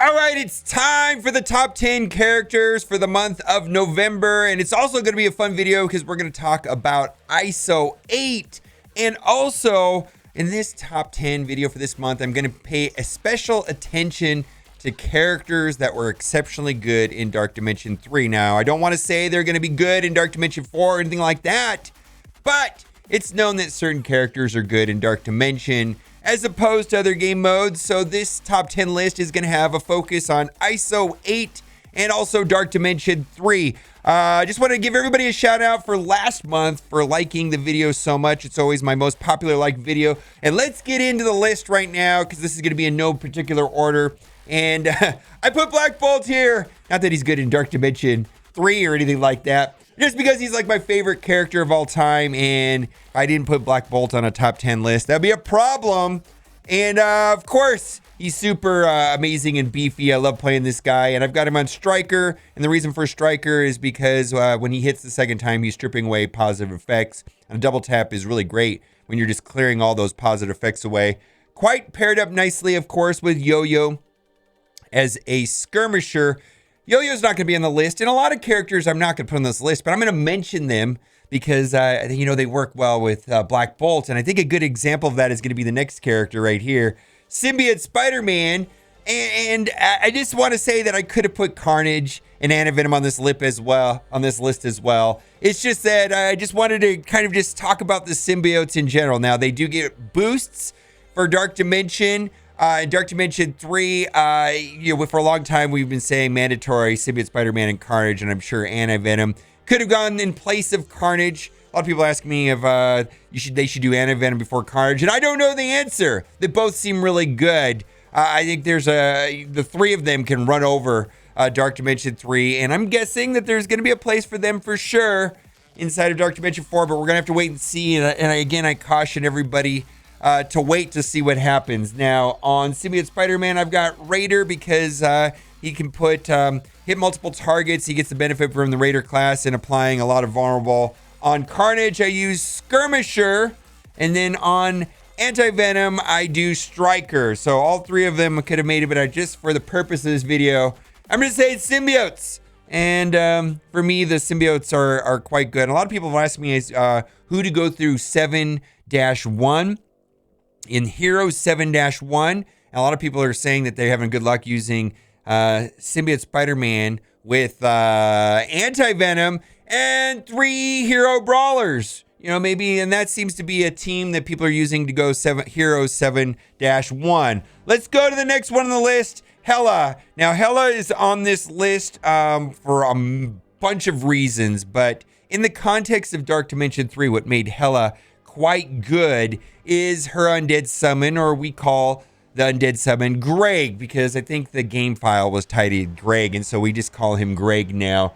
All right, it's time for the top 10 characters for the month of November. And it's also going to be a fun video because we're going to talk about ISO-8. And also, in this top 10 video for this month, I'm going to pay a special attention to characters that were exceptionally good in Dark Dimension 3. Now, I don't want to say they're going to be good in Dark Dimension 4 or anything like that, but it's known that certain characters are good in Dark Dimension as opposed to other game modes. So this top 10 list is going to have a focus on ISO-8 and also Dark Dimension 3. I just want to give everybody a shout out for last month for liking the video so much. It's always my most popular liked video. And let's get into the list right now because this is going to be in no particular order. And I put Black Bolt here. Not that he's good in Dark Dimension 3 or anything like that. Just because he's like my favorite character of all time. And I didn't put Black Bolt on a top 10 list. That'd be a problem. And of course, he's super amazing and beefy. I love playing this guy. And I've got him on Striker. And the reason for Striker is because when he hits the second time, he's stripping away positive effects. And a double tap is really great when you're just clearing all those positive effects away. Quite paired up nicely, of course, with Yo-Yo as a skirmisher. Yo-Yo's not going to be on the list, and a lot of characters I'm not going to put on this list, but I'm going to mention them because, they work well with Black Bolt, and I think a good example of that is going to be the next character right here, Symbiote Spider-Man, and I just want to say that I could have put Carnage and Antivenom on this list as well. It's just that I just wanted to kind of just talk about the symbiotes in general. Now, they do get boosts for Dark Dimension. In Dark Dimension 3, for a long time, we've been saying mandatory Symbiote Spider-Man and Carnage, and I'm sure Antivenom could have gone in place of Carnage. A lot of people ask me if they should do Antivenom before Carnage, and I don't know the answer. They both seem really good. I think the three of them can run over Dark Dimension 3, and I'm guessing that there's going to be a place for them for sure inside of Dark Dimension 4, but we're going to have to wait and see, and I caution everybody to wait to see what happens. Now, on Symbiote Spider-Man, I've got Raider because he can hit multiple targets. He gets the benefit from the Raider class and applying a lot of vulnerable. On Carnage, I use Skirmisher. And then on Antivenom, I do Striker. So all three of them could have made it, but just for the purpose of this video, I'm going to say it's symbiotes. And for me, the symbiotes are quite good. And a lot of people have asked me who to go through 7-1. In Heroes 7-1, a lot of people are saying that they're having good luck using Symbiote Spider-Man with Antivenom and 3 hero brawlers. Maybe, and that seems to be a team that people are using to go Heroes 7-1. Let's go to the next one on the list, Hela. Now, Hela is on this list for a bunch of reasons, but in the context of Dark Dimension 3, what made Hela quite good is her undead summon, or we call the undead summon Greg, because I think the game file was titled Greg, and so we just call him Greg now,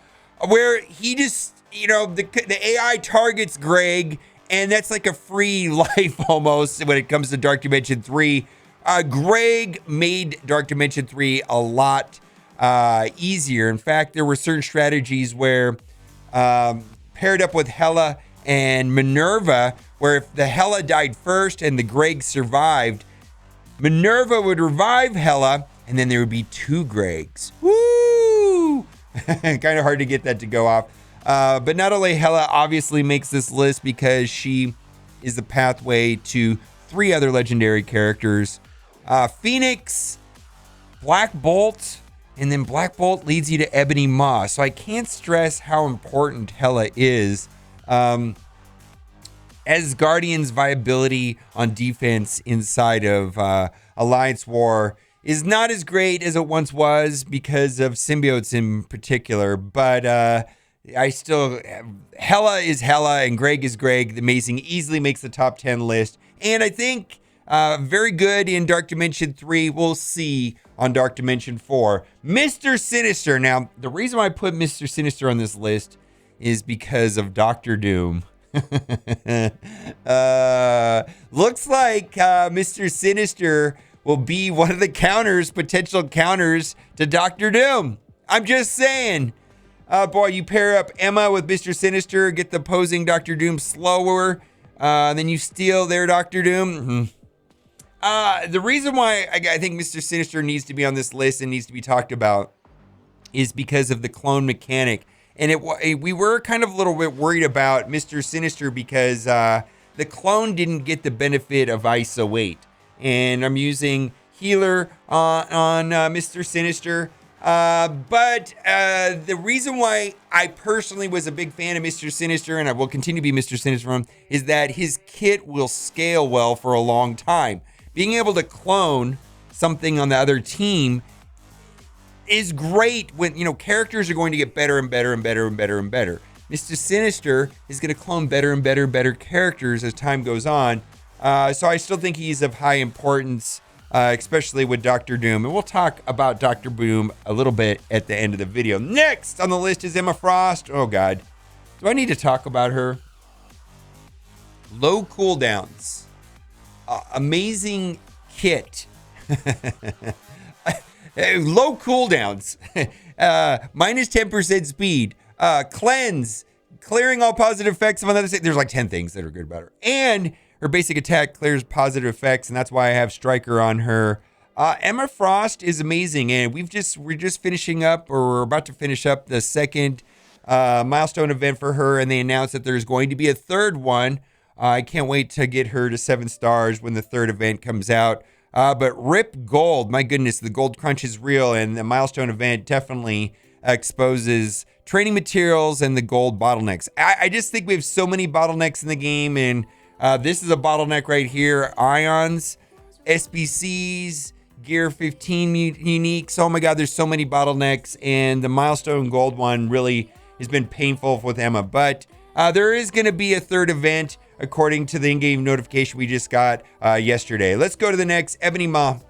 where he just, the AI targets Greg, and that's like a free life almost when it comes to Dark Dimension 3. Greg made Dark Dimension 3 a lot easier. In fact, there were certain strategies where paired up with Hela and Minerva, where if the Hela died first and the Greg survived, Minerva would revive Hela, and then there would be 2 Gregs. Woo! Kind of hard to get that to go off. But not only Hela obviously makes this list because she is the pathway to 3 other legendary characters. Phoenix, Black Bolt, and then Black Bolt leads you to Ebony Maw. So I can't stress how important Hela is. As Guardian's viability on defense inside of Alliance War is not as great as it once was because of symbiotes in particular, but Hela is Hela and Greg is Greg. The Amazing easily makes the top 10 list, and I think very good in Dark Dimension 3. We'll see on Dark Dimension 4. Mr. Sinister. Now, the reason why I put Mr. Sinister on this list is because of Dr. Doom. Looks like Mr. Sinister will be one of the potential counters to Dr. Doom. I'm just saying. Boy, you pair up Emma with Mr. Sinister, get the opposing Dr. Doom slower, then you steal their Dr. Doom. The reason why I think Mr. Sinister needs to be on this list and needs to be talked about is because of the clone mechanic. And we were kind of a little bit worried about Mr. Sinister because the clone didn't get the benefit of ISO-8. And I'm using healer on Mr. Sinister. But the reason why I personally was a big fan of Mr. Sinister, and I will continue to be Mr. Sinister from him, is that his kit will scale well for a long time. Being able to clone something on the other team is great when, you know, characters are going to get better and better and better and better and better. Mr. Sinister is going to clone better and better and better characters as time goes on. So I still think he's of high importance, especially with Dr. Doom. And we'll talk about Dr. Doom a little bit at the end of the video. Next on the list is Emma Frost. Oh, God. Do I need to talk about her? Low cooldowns. Amazing kit. Low cooldowns. Minus 10% speed. Cleanse. Clearing all positive effects of another state. There's like 10 things that are good about her. And her basic attack clears positive effects, and that's why I have Striker on her. Emma Frost is amazing, and we're just finishing up, or we're about to finish up the second milestone event for her, and they announced that there's going to be a third one. I can't wait to get her to 7 stars when the third event comes out. But Rip Gold, my goodness, the gold crunch is real, and the milestone event definitely exposes training materials and the gold bottlenecks. I just think we have so many bottlenecks in the game, and this is a bottleneck right here. Ions, SBCs, Gear 15 uniques. Oh my God, there's so many bottlenecks, and the milestone gold one really has been painful with Emma. But there is going to be a third event according to the in-game notification we just got yesterday. Let's go to the next, Ebony Maw.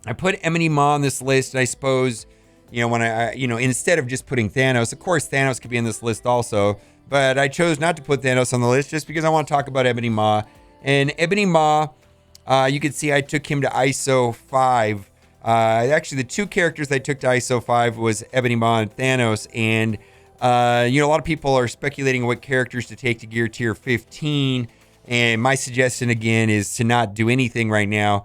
I put Ebony Maw on this list, and I suppose, you know, when instead of just putting Thanos, of course Thanos could be in this list also, but I chose not to put Thanos on the list just because I want to talk about Ebony Maw. And Ebony Maw, you can see I took him to ISO 5. Actually, the two characters I took to ISO 5 was Ebony Maw and Thanos, and a lot of people are speculating what characters to take to Gear Tier 15, and my suggestion again is to not do anything right now.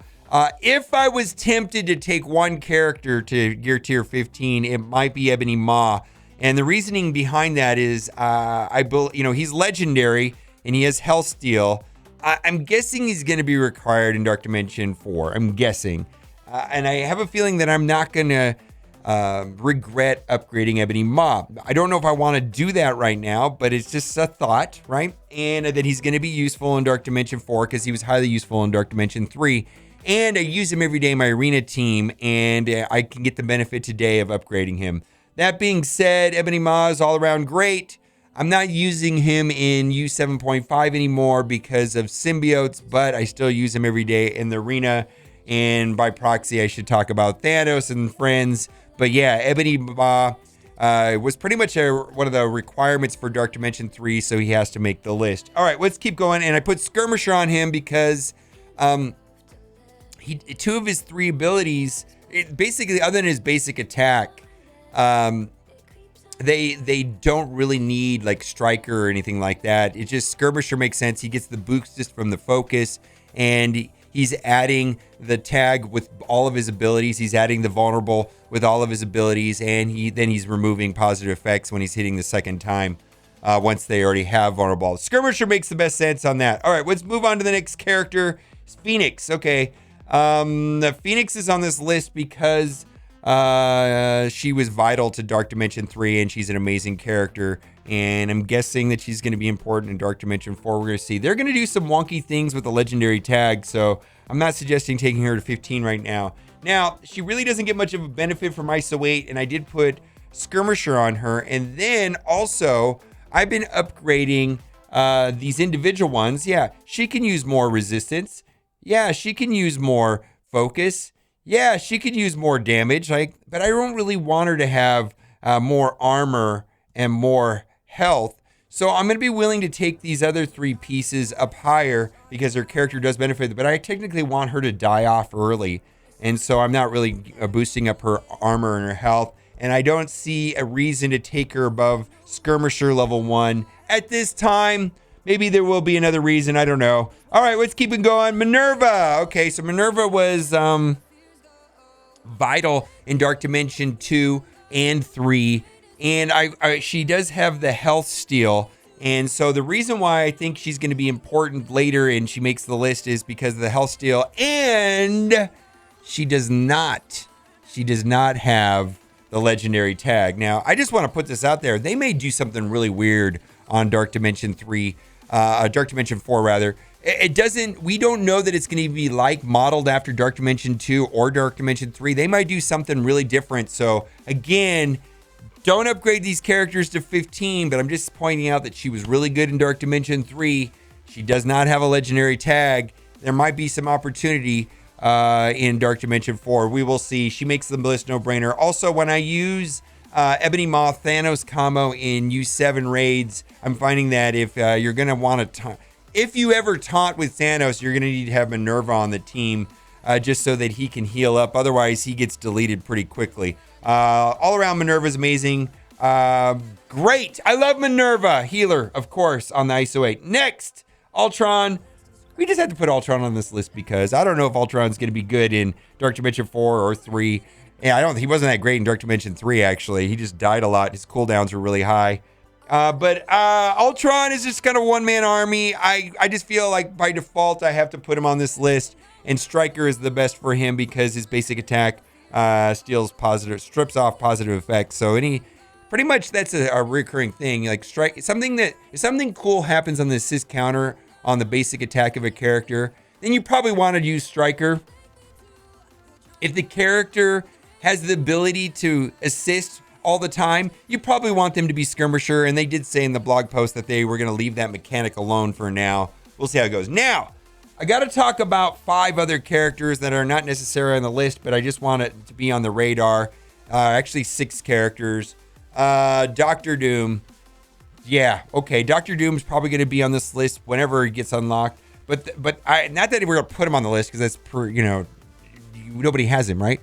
If I was tempted to take one character to Gear Tier 15, it might be Ebony Maw, and the reasoning behind that is, he's legendary and he has Health Steal. I'm guessing he's going to be required in Dark Dimension 4. I'm guessing, and I have a feeling that I'm not going to regret upgrading Ebony Maw. I don't know if I want to do that right now, but it's just a thought, right? And that he's going to be useful in Dark Dimension 4 because he was highly useful in Dark Dimension 3. And I use him every day in my arena team, and I can get the benefit today of upgrading him. That being said, Ebony Maw is all around great. I'm not using him in U7.5 anymore because of symbiotes, but I still use him every day in the arena. And by proxy, I should talk about Thanos and friends. But yeah, Ebony Maw was pretty much one of the requirements for Dark Dimension 3, so he has to make the list. All right, let's keep going. And I put Skirmisher on him because two of his 3 abilities, basically other than his basic attack, they don't really need like Striker or anything like that. It's just Skirmisher makes sense. He gets the boost just from the focus, and he's adding the tag with all of his abilities. He's adding the vulnerable with all of his abilities, and he's removing positive effects when he's hitting the second time once they already have vulnerable. Skirmisher makes the best sense on that. All right, let's move on to the next character. It's Phoenix. Okay, the Phoenix is on this list because she was vital to Dark Dimension 3, and she's an amazing character. And I'm guessing that she's going to be important in Dark Dimension 4. We're going to see. They're going to do some wonky things with the legendary tag, so I'm not suggesting taking her to 15 right now. Now, she really doesn't get much of a benefit from ISO-8, and I did put Skirmisher on her. And then also, I've been upgrading these individual ones. Yeah, she can use more resistance. Yeah, she can use more focus. Yeah, she could use more damage. But I don't really want her to have more armor and more health. So I'm going to be willing to take these other 3 pieces up higher because her character does benefit, but I technically want her to die off early. And so I'm not really boosting up her armor and her health. And I don't see a reason to take her above Skirmisher level 1 at this time. maybe there will be another reason. I don't know. All right, let's keep it going. Minerva. Okay, so Minerva was vital in Dark Dimension 2 and 3. And she does have the health steal. And so the reason why I think she's going to be important later and she makes the list is because of the health steal. And she does not have the legendary tag. Now, I just want to put this out there. They may do something really weird on Dark Dimension 3, Dark Dimension 4 rather. We don't know that it's going to be like modeled after Dark Dimension 2 or Dark Dimension 3. They might do something really different. So again, don't upgrade these characters to 15, but I'm just pointing out that she was really good in Dark Dimension 3. She does not have a legendary tag. There might be some opportunity in Dark Dimension 4. We will see. She makes the list no-brainer. Also, when I use Ebony Maw Thanos combo in U7 raids, I'm finding that if you're going to want to if you ever taunt with Thanos, you're going to need to have Minerva on the team just so that he can heal up. Otherwise, he gets deleted pretty quickly. All around, Minerva is amazing. Great. I love Minerva. Healer, of course, on the ISO-8. Next, Ultron. We just had to put Ultron on this list because I don't know if Ultron's going to be good in Dark Dimension 4 or 3. Yeah, he wasn't that great in Dark Dimension 3, actually. He just died a lot. His cooldowns were really high. But Ultron is just kind of a one-man army. I just feel like by default I have to put him on this list. And Stryker is the best for him because his basic attack strips off positive effects. So pretty much that's a recurring thing. Like if something cool happens on the assist counter on the basic attack of a character, then you probably want to use Stryker. If the character has the ability to assist all the time, you probably want them to be Skirmisher. And they did say in the blog post that they were going to leave that mechanic alone for now. We'll see how it goes. Now, I got to talk about 5 other characters that are not necessarily on the list, but I just want it to be on the radar. Actually, 6 characters. Doctor Doom. Yeah, okay. Doctor Doom is probably going to be on this list whenever it gets unlocked. But not that we're going to put him on the list because that's nobody has him, right?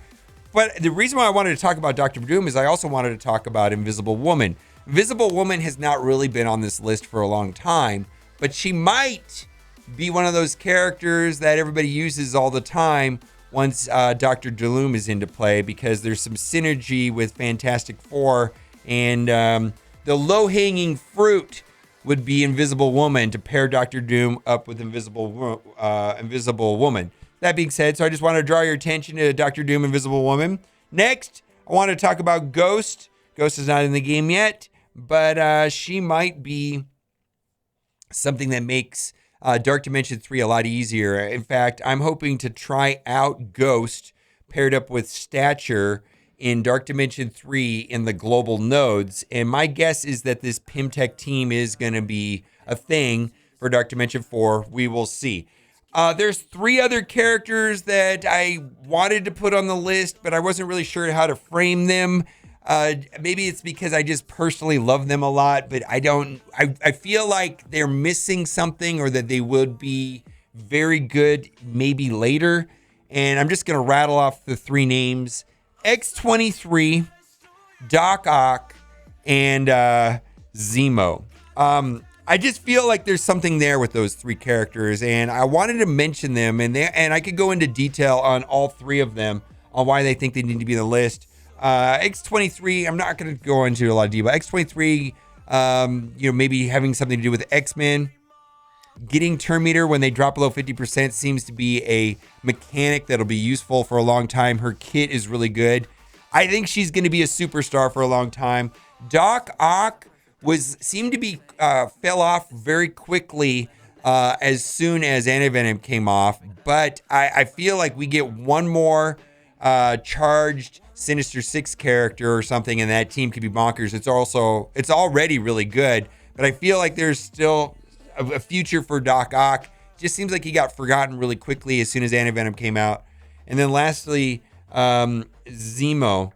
But the reason why I wanted to talk about Doctor Doom is I also wanted to talk about Invisible Woman. Invisible Woman has not really been on this list for a long time, but she might be one of those characters that everybody uses all the time once Dr. Doom is into play because there's some synergy with Fantastic Four, and the low-hanging fruit would be Invisible Woman to pair Dr. Doom up with Invisible Woman. That being said, so I just want to draw your attention to Dr. Doom, Invisible Woman. Next, I want to talk about Ghost. Ghost is not in the game yet, but she might be something that makes Dark Dimension 3 a lot easier. In fact, I'm hoping to try out Ghost paired up with Stature in Dark Dimension 3 in the global nodes. And my guess is that this Pimtech team is going to be a thing for Dark Dimension 4. We will see. There's 3 other characters that I wanted to put on the list, but I wasn't really sure how to frame them. Maybe it's because I just personally love them a lot, but I feel like they're missing something or that they would be very good maybe later. And I'm just going to rattle off the 3 names: X-23, Doc Ock, and Zemo. I just feel like there's something there with those 3 characters, and I wanted to mention them, and I could go into detail on all 3 of them on why they think they need to be in the list. X-23, I'm not going to go into a lot of detail. X-23, maybe having something to do with X-Men. Getting turn meter when they drop below 50% seems to be a mechanic that'll be useful for a long time. Her kit is really good. I think she's going to be a superstar for a long time. Doc Ock seemed to be fell off very quickly as soon as Antivenom came off, but I feel like we get one more charged Sinister 6 character or something, and that team could be bonkers. It's already really good, but I feel like there's still a future for Doc Ock. Just seems like he got forgotten really quickly as soon as Antivenom came out. And then lastly, Zemo.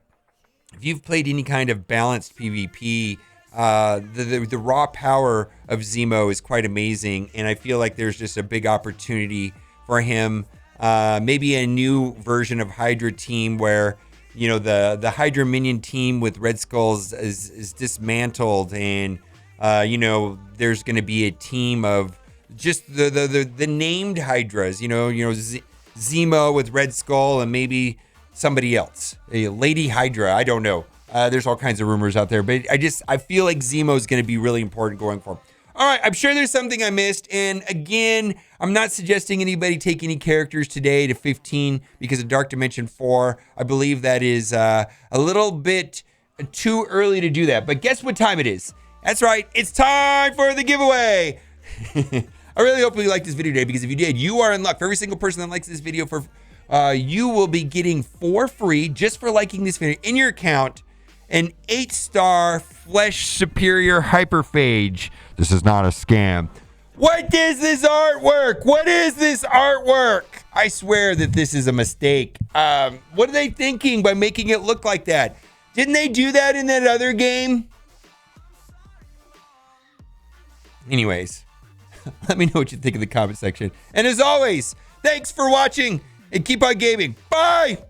If you've played any kind of balanced PvP, the raw power of Zemo is quite amazing, and I feel like there's just a big opportunity for him. Maybe a new version of Hydra team where the Hydra minion team with Red Skulls is dismantled, and You know, there's going to be a team of just the named Hydras. Zemo with Red Skull and maybe somebody else, a Lady Hydra. I don't know. There's all kinds of rumors out there, but I feel like Zemo is going to be really important going forward. All right, I'm sure there's something I missed. And again, I'm not suggesting anybody take any characters today to 15 because of Dark Dimension 4. I believe that is a little bit too early to do that. But guess what time it is? That's right. It's time for the giveaway. I really hope you liked this video today, because if you did, you are in luck. For every single person that likes this video, you will be getting for free, just for liking this video, in your account, an 8-star Flesh Superior Hyperphage. This is not a scam. What is this artwork? What is this artwork? I swear that this is a mistake. What are they thinking by making it look like that? Didn't they do that in that other game? Anyways, let me know what you think in the comment section. And as always, thanks for watching and keep on gaming. Bye!